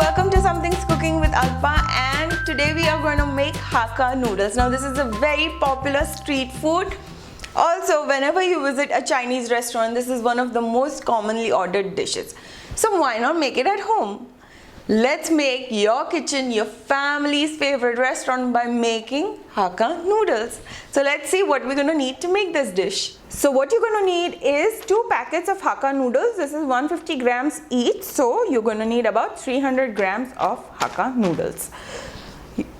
welcome to Something's Cooking with Alpa, and today we are going to make Hakka Noodles. Now this is a very popular street food. Also, whenever you visit a Chinese restaurant, this is one of the most commonly ordered dishes. So why not make it at home? Let's make your kitchen your family's favorite restaurant by making Hakka Noodles. So let's see what we're going to need to make this dish. So what you're going to need is 2 packets of Hakka Noodles. This is 150 grams each. So you're going to need about 300 grams of Hakka Noodles.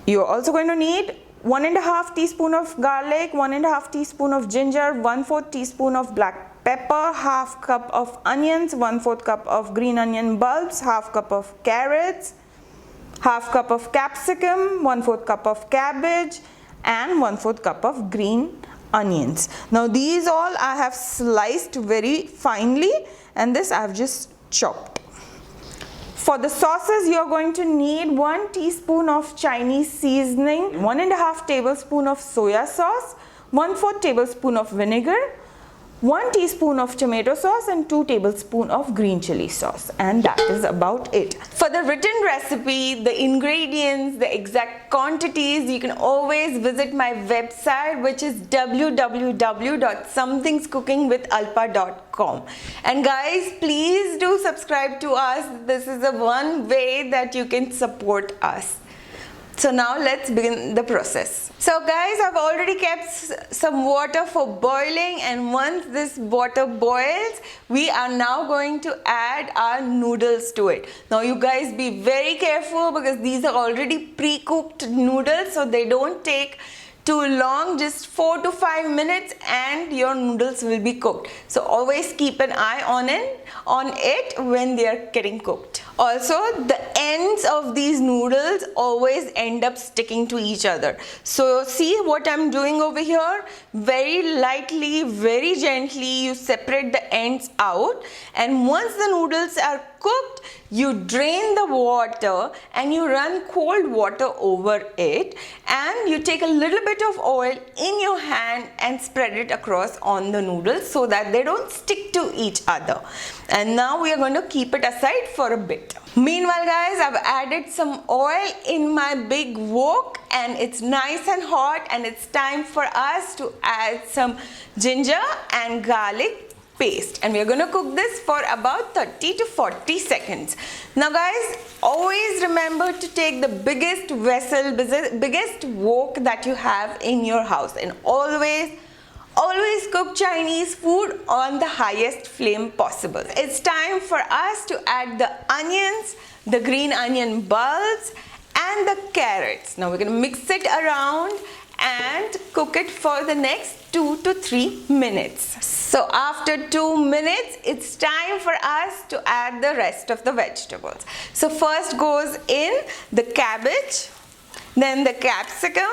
You're also going to need 1.5 teaspoon of garlic, 1.5 teaspoon of ginger, 1/4 teaspoon of black pepper, half cup of onions, 1/4 cup of green onion bulbs, half cup of carrots, half cup of capsicum, 1/4 cup of cabbage, and 1/4 cup of green onions. Now these all I have sliced very finely, and this I have just chopped. For the sauces, you are going to need 1 teaspoon of Chinese seasoning, 1.5 tablespoon of soya sauce, 1/4 tablespoon of vinegar, 1 teaspoon of tomato sauce, and 2 tablespoons of green chili sauce, and that is about it. For the written recipe, the ingredients, the exact quantities, you can always visit my website, which is www.somethingscookingwithalpa.com. And guys, please do subscribe to us. This is the one way that you can support us. So now let's begin the process. So guys, I've already kept some water for boiling, and once this water boils, we are now going to add our noodles to it. Now you guys be very careful because these are already pre-cooked noodles, so they don't take too long, just 4 to 5 minutes and your noodles will be cooked. So always keep an eye on it when they are getting cooked. Also, the ends of these noodles always end up sticking to each other. So see what I'm doing over here? Very lightly, very gently, you separate the ends out, and once the noodles are cooked, you drain the water and you run cold water over it, and you take a little bit of oil in your hand and spread it across on the noodles so that they don't stick to each other. And now we are going to keep it aside for a bit. Meanwhile guys, I've added some oil in my big wok, and it's nice and hot, and it's time for us to add some ginger and garlic paste, and we are going to cook this for about 30 to 40 seconds. Now guys, always remember to take the biggest vessel, biggest wok that you have in your house, and always cook Chinese food on the highest flame possible. It's time for us to add the onions, the green onion bulbs, and the carrots. Now we're going to mix it around and cook it for the next 2 to 3 minutes. So after 2 minutes, it's time for us to add the rest of the vegetables. So first goes in the cabbage, then the capsicum,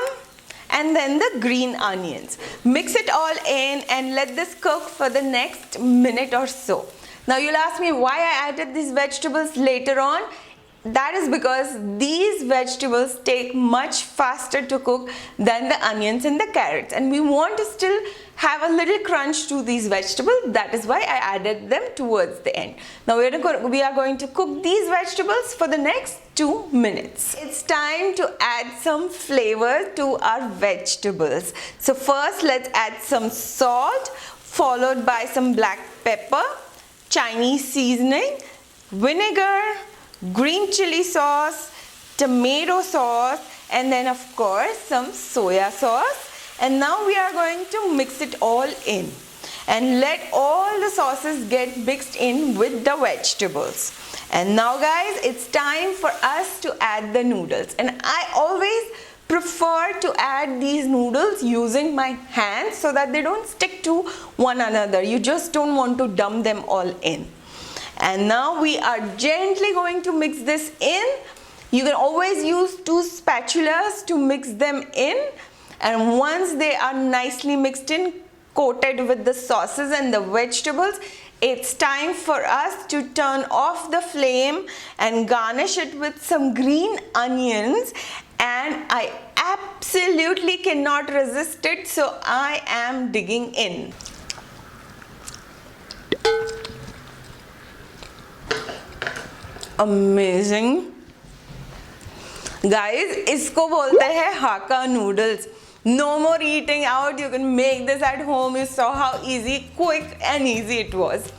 and then the green onions. Mix it all in and let this cook for the next minute or so. Now you'll ask me why I added these vegetables later on. That is because these vegetables take much faster to cook than the onions and the carrots, and we want to still have a little crunch to these vegetables. That is why I added them towards the end. Now we are going to cook these vegetables for the next 2 minutes. It's time to add some flavor to our vegetables. So first let's add some salt, followed by some black pepper, Chinese seasoning, vinegar, green chili sauce, tomato sauce, and then of course some soya sauce. And now we are going to mix it all in and let all the sauces get mixed in with the vegetables. And now guys, it's time for us to add the noodles, and I always prefer to add these noodles using my hands so that they don't stick to one another. You just don't want to dump them all in. And now we are gently going to mix this in. You can always use 2 spatulas to mix them in, and once they are nicely mixed in, coated with the sauces and the vegetables, it's time for us to turn off the flame and garnish it with some green onions, and I absolutely cannot resist it, so I am digging in. Amazing. Guys, इसको बोलते हैं Hakka noodles. No more eating out. You can make this at home. You saw how easy, quick and easy it was.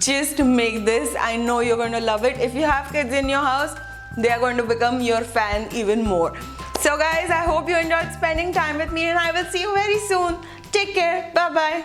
Just make this. I know you're going to love it. If you have kids in your house, they are going to become your fan even more. So guys, I hope you enjoyed spending time with me, and I will see you very soon. Take care. Bye bye.